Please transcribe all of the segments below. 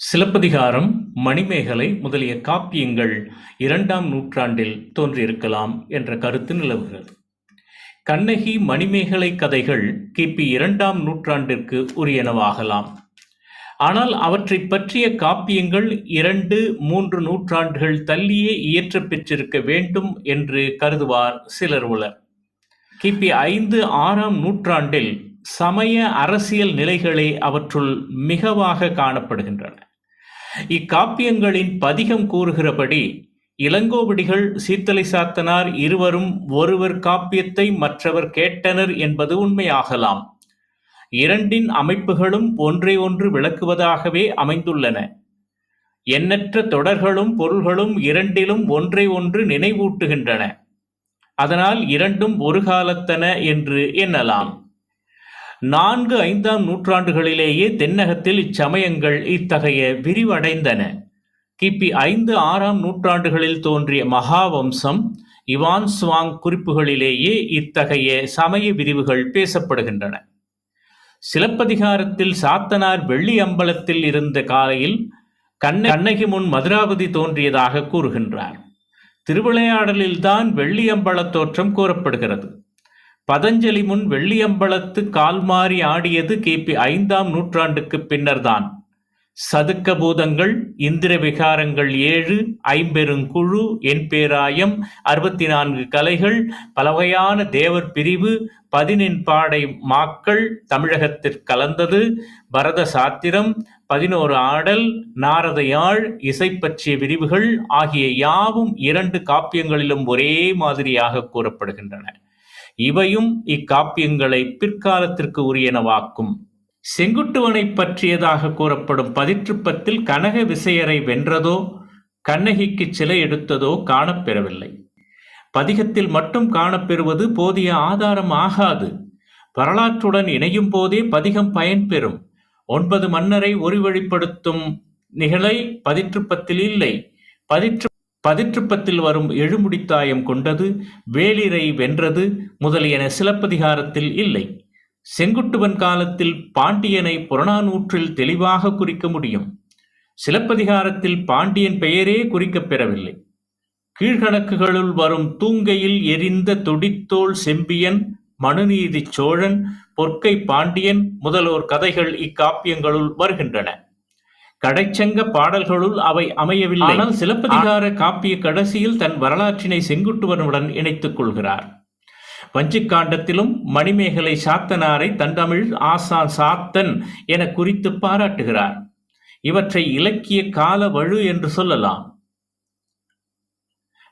சிலப்பதிகாரம், மணிமேகலை முதலிய காப்பியங்கள் 2ஆம் நூற்றாண்டில் தோன்றியிருக்கலாம் என்ற கருத்து நிலவுகிறது. கண்ணகி, மணிமேகலை கதைகள் கிபி 2ஆம் நூற்றாண்டிற்கு உரியனவாகலாம். ஆனால் அவற்றைப் பற்றிய காப்பியங்கள் 2, 3 நூற்றாண்டுகள் தள்ளியே இயற்றப் பெற்றிருக்க வேண்டும் என்று கருதுவார் சிலர் உளர். கிபி 5, 6ஆம் நூற்றாண்டில் சமய அரசியல் நிலைகளே அவற்றுள் மிகவாக காணப்படுகின்றன. இக்காப்பியங்களின் பதிகம் கூறுகிறபடி இளங்கோவடிகள், சீத்தலை சாத்தனார் இருவரும் ஒருவர் காப்பியத்தை மற்றவர் கேட்டனர் என்பது உண்மையாகலாம். இரண்டின் அமைப்புகளும் ஒன்றை ஒன்று விளக்குவதாகவே அமைந்துள்ளன. எண்ணற்ற தொடர்களும் பொருள்களும் இரண்டிலும் ஒன்றை ஒன்று நினைவூட்டுகின்றன. அதனால் இரண்டும் ஒரு காலத்தன என்று எண்ணலாம். 4, 5ஆம் நூற்றாண்டுகளிலேயே தென்னகத்தில் இச்சமயங்கள் இத்தகைய விரிவடைந்தன. கிபி 5, 6ஆம் நூற்றாண்டுகளில் தோன்றிய மகாவம்சம், இவான் சுவாங் குறிப்புகளிலேயே இத்தகைய சமய விரிவுகள் பேசப்படுகின்றன. சிலப்பதிகாரத்தில் சாத்தனார் வெள்ளி அம்பலத்தில் இருந்த காலையில் கண்ணகி முன் மதுராபதி தோன்றியதாக கூறுகின்றார். திருவிளையாடலில்தான் வெள்ளியம்பல தோற்றம் கூறப்படுகிறது. பதஞ்சலி முன் வெள்ளியம்பலத்து கால் மாறி ஆடியது கிபி 5ஆம் நூற்றாண்டுக்கு பின்னர்தான். சதுக்க பூதங்கள், இந்திர விகாரங்கள் 7, ஐம்பெருங்குழு, என்பேராயம், 64 கலைகள், பலவகையான தேவர் பிரிவு, 14 பாடை மாக்கள் தமிழகத்திற்கு கலந்தது, பரத சாத்திரம், 11 ஆடல், நாரத யாழ், இசை பற்றிய விரிவுகள் ஆகிய யாவும் 2 காப்பியங்களிலும் ஒரே மாதிரியாக கூறப்படுகின்றன. இவையும் இக்காப்பியங்களை பிற்காலத்திற்கு உரியனவாக்கும். செங்குட்டுவனை பற்றியதாக கூறப்படும் பதிற்றுப்பத்தில் கனக விசயரை வென்றதோ கண்ணகிக்கு சிலை எடுத்ததோ காணப்பெறவில்லை. பதிகத்தில் மட்டும் காணப்பெறுவது போதிய ஆதாரம் ஆகாது. வரலாற்றுடன் இணையும் போதே பதிகம் பயன்பெறும். 9 மன்னரை ஒருவழிப்படுத்தும் நிகழை பதிற்றுப்பத்தில் இல்லை. பதிற்றுப்பத்தில் வரும் எழுமுடித்தாயம் கொண்டது, வேளிரை வென்றது முதலியன சிலப்பதிகாரத்தில் இல்லை. செங்குட்டுவன் காலத்தில் பாண்டியனை புறநானூற்றில் தெளிவாக குறிக்க முடியும். சிலப்பதிகாரத்தில் பாண்டியன் பெயரே குறிக்கப் பெறவில்லை. கீழ்கணக்குகளுள் வரும் தூங்கையில் எரிந்த துடித்தோள் செம்பியன், மனுநீதி சோழன், பொற்கை பாண்டியன் முதலோர் கதைகள் இக்காப்பியங்களுள் வருகின்றன. கடைச்சங்க பாடல்களுள் அவை அமையவில்லை. ஆனால் சிலப்பதிகார காப்பிய கடைசியில் தன் வரலாற்றினை செங்குட்டுவனுடன் இணைத்துக் கொள்கிறார். வஞ்சிக்காண்டத்திலும் மணிமேகலை சாத்தனாரை தண்டமிழ் ஆசான் சாத்தன் என குறித்து பாராட்டுகிறார். இவற்றை இலக்கிய கால வழு என்று சொல்லலாம்.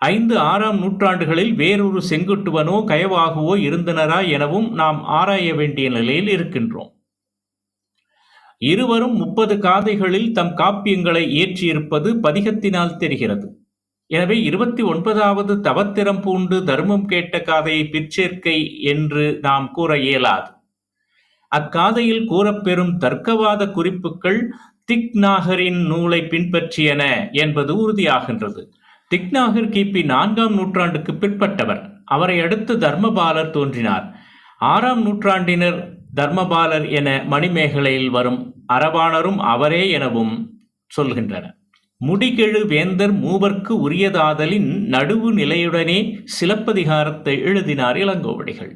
5, 6ஆம் நூற்றாண்டுகளில் வேறொரு செங்குட்டுவனோ கயவாகுவோ இருந்தனரா எனவும் நாம் ஆராய வேண்டிய நிலையில் இருக்கின்றோம். இருவரும் 30 காதைகளில் தம் காப்பியங்களை இயற்றியிருப்பது பதிகத்தினால் தெரிகிறது. எனவே 29வது தவத்திறம் பூண்டு தர்மம் கேட்ட காதையை பிற்சேர்க்கை என்று நாம் கூற இயலாது. அக்காதையில் கூறப்பெறும் தர்க்கவாத குறிப்புகள் திக்நாகரின் நூலை பின்பற்றியன என்பது உறுதியாகின்றது. திக்நாகர் கிபி 4ஆம் நூற்றாண்டுக்கு பிற்பட்டவர். அவரை அடுத்து தர்மபாலர் தோன்றினார். 6ஆம் நூற்றாண்டினர் தர்மபாலர் என மணிமேகலையில் வரும் அரவாணரும் அவரே எனவும் சொல்கின்றனர். முடிகெழு வேந்தர் மூவர்க்கு உரியதாதலின் நடுவு நிலையுடனே சிலப்பதிகாரத்தை எழுதினார் இளங்கோவடிகள்.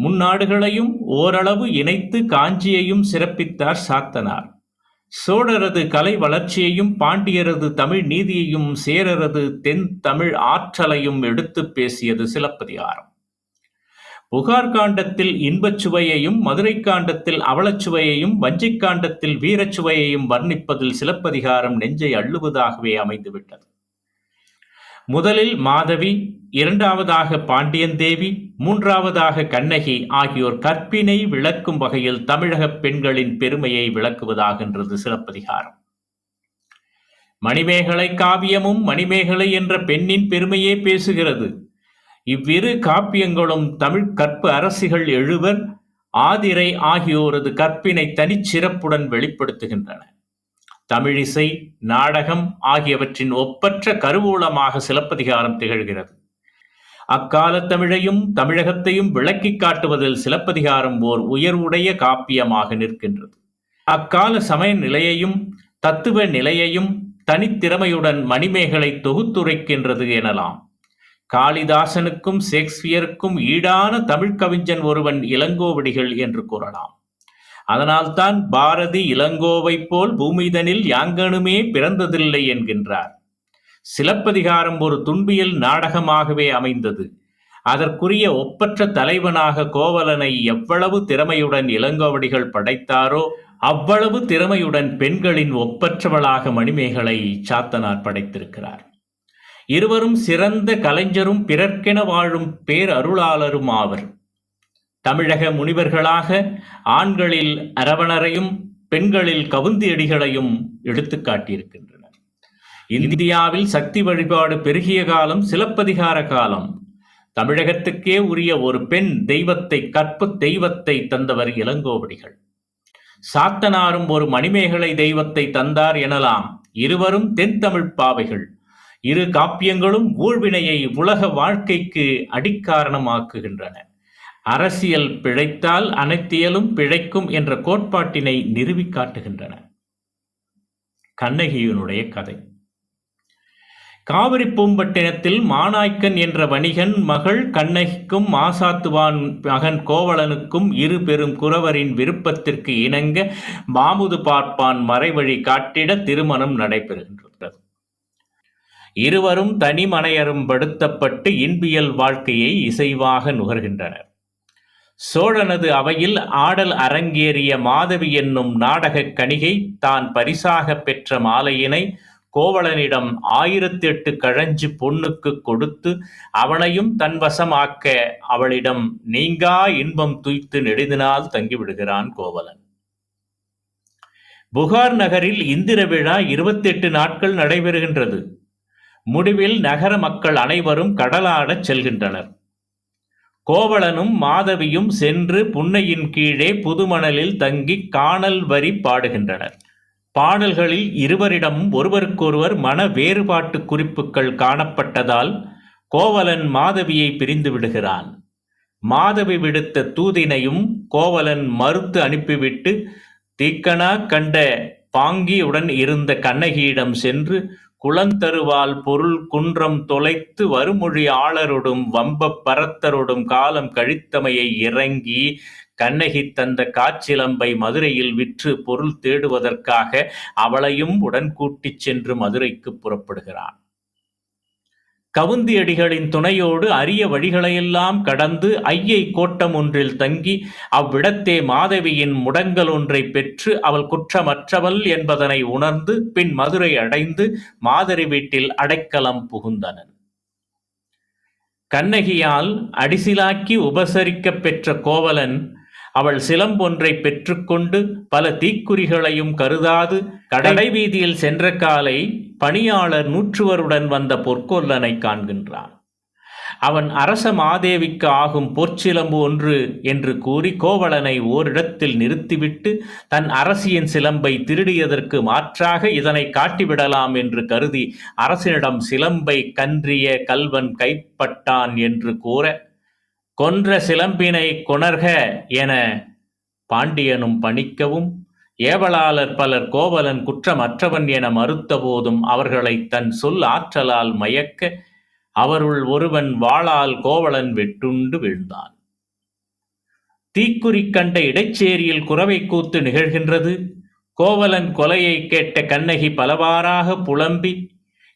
முன்னாடுகளையும் ஓரளவு இணைத்து காஞ்சியையும் சிறப்பித்தார் சாத்தனார். சோழரது கலை வளர்ச்சியையும் பாண்டியரது தமிழ் நீதியையும் சேரரது தென் தமிழ் ஆற்றலையும் எடுத்து பேசியது சிலப்பதிகாரம். புகார் காண்டத்தில் இன்பச்சுவையையும், மதுரை காண்டத்தில் அவலச்சுவையையும், வஞ்சிக்காண்டத்தில் வீரச்சுவையையும் வர்ணிப்பதில் சிலப்பதிகாரம் நெஞ்சை அள்ளுவதாகவே அமைந்துவிட்டது. முதலில் மாதவி, 2ஆவதாக பாண்டியந்தேவி, 3ஆவதாக கண்ணகி ஆகியோர் கற்பினை விளக்கும் வகையில் தமிழக பெண்களின் பெருமையை விளக்குவதாகின்றது சிலப்பதிகாரம். மணிமேகலை காவியமும் மணிமேகலை என்ற பெண்ணின் பெருமையே பேசுகிறது. இவ்விரு காப்பியங்களும் தமிழ் கற்பு அரசிகள் எழுவர், ஆதிரை ஆகியோரது கற்பினை தனிச்சிறப்புடன் வெளிப்படுத்துகின்றன. தமிழிசை, நாடகம் ஆகியவற்றின் ஒப்பற்ற கருவூலமாக சிலப்பதிகாரம் திகழ்கிறது. அக்கால தமிழையும் தமிழகத்தையும் விளக்கி காட்டுவதில் சிலப்பதிகாரம் ஓர் உயர்வுடைய காப்பியமாக நிற்கின்றது. அக்கால சமய நிலையையும் தத்துவ நிலையையும் தனித்திறமையுடன் மணிமேகலை தொகுத்துரைக்கின்றது எனலாம். காளிதாசனுக்கும் ஷேக்ஸ்பியருக்கும் ஈடான தமிழ்க் கவிஞன் ஒருவன் இளங்கோவடிகள் என்று கூறலாம். அதனால்தான் பாரதி இளங்கோவைப் போல் பூமிதனில் யாங்கனுமே பிறந்ததில்லை என்கின்றார். சிலப்பதிகாரம் ஒரு துன்பியல் நாடகமாகவே அமைந்தது. அதற்குரிய ஒப்பற்ற தலைவனாக கோவலனை எவ்வளவு திறமையுடன் இளங்கோவடிகள் படைத்தாரோ அவ்வளவு திறமையுடன் பெண்களின் ஒப்பற்றவளாக மணிமேகலை சாத்தனார் படைத்திருக்கிறார். இருவரும் சிறந்த கலைஞரும் பிறர்க்கென வாழும் பேரருளாளரும் ஆவர். தமிழக முனிவர்களாக ஆண்களில் அரவணரையும் பெண்களில் கவுந்தியடிகளையும் எடுத்து காட்டியிருக்கின்றனர். இந்தியாவில் சக்தி வழிபாடு பெருகிய காலம் சிலப்பதிகார காலம். தமிழகத்துக்கே உரிய ஒரு பெண் தெய்வத்தை, கற்பு தெய்வத்தை தந்தவர் இளங்கோவடிகள். சாத்தனாரும் ஒரு மணிமேகலை தெய்வத்தை தந்தார் எனலாம். இருவரும் தென் தமிழ் பாவைகள். இரு காப்பியங்களும் ஊழ்வினையை உலக வாழ்க்கைக்கு அடிக்காரணமாக்குகின்றன. அரசியல் பிழைத்தால் அனைத்தியலும் பிழைக்கும் என்ற கோட்பாட்டினை நிறுவி காட்டுகின்றன. கண்ணகியினுடைய கதை. காவிரி பூம்பட்டினத்தில் மாநாய்க்கன் என்ற வணிகன் மகள் கண்ணகிக்கும் மாசாத்துவான் மகன் கோவலனுக்கும் இரு பெரும் குறவரின் விருப்பத்திற்கு இணங்க மாமுது பார்ப்பான் மறைவழி காட்டிட திருமணம் நடைபெறுகின்றது. இருவரும் தனிமனையரும் படுத்தப்பட்டு இன்பியல் வாழ்க்கையை இசைவாக நுகர்கின்றனர். சோழனது அவையில் ஆடல் அரங்கேறிய மாதவி என்னும் நாடகக் கணிகை தான் பரிசாக பெற்ற மாலையினை கோவலனிடம் 1008 கழஞ்சு பொன்னுக்கு கொடுத்து அவனையும் தன்வசமாக்க அவளிடம் நீங்கா இன்பம் துய்த்து நெடுதினால் தங்கிவிடுகிறான் கோவலன். புகார் நகரில் இந்திர விழா 28 நாட்கள் நடைபெறுகின்றது. முடிவில் நகர மக்கள் அனைவரும் கடலாடச் செல்கின்றனர். கோவலனும் மாதவியும் சென்று புன்னையின் கீழே புதுமணலில் தங்கி காணல் வரி பாடுகின்றனர். பாடல்களில் இருவரிடமும் ஒருவருக்கொருவர் மன வேறுபாட்டு குறிப்புகள் காணப்பட்டதால் கோவலன் மாதவியை பிரிந்து விடுகிறான். மாதவி விடுத்த தூதினையும் கோவலன் மறுத்து அனுப்பிவிட்டு தீக்கனா கண்ட பாங்கியுடன் இருந்த கண்ணகியிடம் சென்று குளந்தருவால் பொருள் குன்றம் தொலைத்து வருமொழி ஆளரொடும் வம்பப் பரத்தரொடும் காலம் கழித்தமையை இறங்கி கண்ணகி தந்த காச்சிலம்பை மதுரையில் விற்று பொருள் தேடுவதற்காக அவளையும் உடன் கூட்டிச் சென்று மதுரைக்கு புறப்படுகிறான். கவுந்தியடிகளின் துணையோடு அரிய வழிகளையெல்லாம் கடந்து ஐயை கோட்டம் ஒன்றில் தங்கி அவ்விடத்தே மாதவியின் முடங்கல் ஒன்றை பெற்று அவள் குற்றமற்றவள் என்பதனை உணர்ந்து பின் மதுரை அடைந்து மாதரி வீட்டில் அடைக்கலம் புகுந்தனன். கண்ணகியால் அடிசிலாக்கி உபசரிக்கப் பெற்ற கோவலன் அவள் சிலம்பொன்றை பெற்றுக்கொண்டு பல தீக்குறிகளையும் கருதாது கடைவீதியில் சென்ற காலை பணியாளர் 100 வந்த பொற்கொல்லனை காண்கின்றான். அவன் அரச மாதேவிக்கு ஆகும் பொற்சிலம்பு ஒன்று என்று கூறி கோவலனை ஓரிடத்தில் நிறுத்திவிட்டு தன் அரசியின் சிலம்பை திருடியதற்கு மாற்றாக இதனை காட்டிவிடலாம் என்று கருதி அரசனிடம் சிலம்பை கன்றிய கல்வன் கைப்பட்டான் என்று கூற கொன்ற சிலம்பினை கொணர்க என பாண்டியனும் பணிக்கவும் ஏவலாளர் பலர் கோவலன் குற்றமற்றவன் என மறுத்த போதும் அவர்களை தன் சொல் ஆற்றலால் மயக்க அவருள் ஒருவன் வாளால் கோவலன் வெட்டுண்டு வீழ்ந்தான். தீக்குறி கண்ட இடைச்சேரியில் குரவை கூத்து நிகழ்கின்றது. கோவலன் கொலையை கேட்ட கண்ணகி பலவாறாக புலம்பி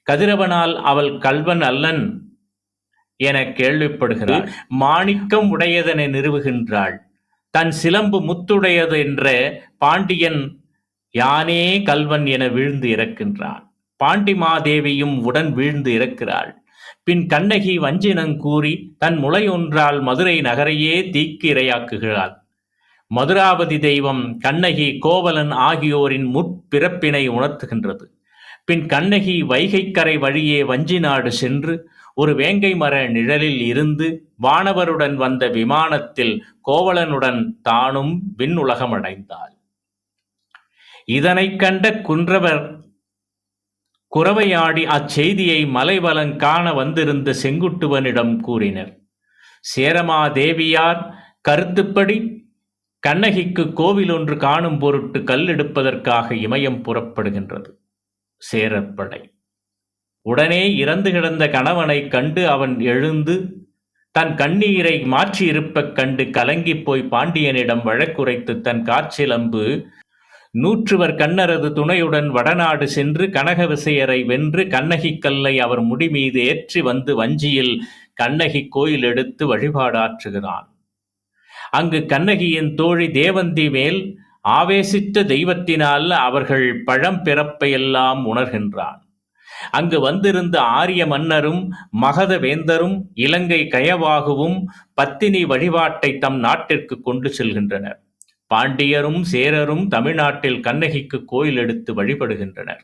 கதிரவனால் அவள் கல்வன் அல்லன் என கேள்விப்படுகிறாள். மாணிக்கம் உடையதென நிறுவுகின்றாள். தன் சிலம்பு முத்துடையது என்ற பாண்டியன் யானே கல்வன் என வீழ்ந்து இறக்கின்றான். பாண்டிமாதேவியும் உடன் வீழ்ந்து இறக்கிறாள். பின் கண்ணகி வஞ்சினங்கூறி தன் முளையொன்றால் மதுரை நகரையே தீக்கு இரையாக்குகிறாள். மதுராபதி தெய்வம் கண்ணகி கோவலன் ஆகியோரின் முற்பிறப்பினை உணர்த்துகின்றது. பின் கண்ணகி வைகைக்கரை வழியே வஞ்சி நாடு சென்று ஒரு வேங்கை மர நிழலில் இருந்து வானவருடன் வந்த விமானத்தில் கோவலனுடன் தானும் விண்ணுலகம் அடைந்தாள். இதனைக் கண்ட குன்றவர் குரவையாடி அச்செய்தியை மலைவலங் காண வந்திருந்த செங்குட்டுவனிடம் கூறினர். சேரமாதேவியார் கருத்துப்படி கண்ணகிக்கு கோவில் ஒன்று காணும் பொருட்டு கல் எடுப்பதற்காக இமயம் புறப்படுகின்றது. சேரற்படை உடனே இறந்து கிடந்த கணவனைக் கண்டு அவன் எழுந்து தன் கண்ணீரை மாற்றியிருப்பக் கண்டு கலங்கிப் போய் பாண்டியனிடம் வழக்குரைத்து தன் காற்சிலம்பு நூற்றுவர் கண்ணரது துணையுடன் வடநாடு சென்று கனக விசயரை வென்று கண்ணகிக் கல்லை அவர் முடிமீது ஏற்றி வந்து வஞ்சியில் கண்ணகி கோயில் எடுத்து வழிபாடாற்றுகிறான். அங்கு கண்ணகியின் தோழி தேவந்தி மேல் ஆவேசித்த தெய்வத்தினால் அவர்கள் பழம்பிறப்பையெல்லாம் உணர்கின்றான். அங்கு வந்திருந்த ஆரிய மன்னரும் மகத வேந்தரும் இலங்கை கயவாகுவும் பத்தினி வழிபாட்டை தம் நாட்டிற்கு கொண்டு செல்கின்றனர். பாண்டியரும் சேரரும் தமிழ்நாட்டில் கண்ணகிக்கு கோயில் எடுத்து வழிபடுகின்றனர்.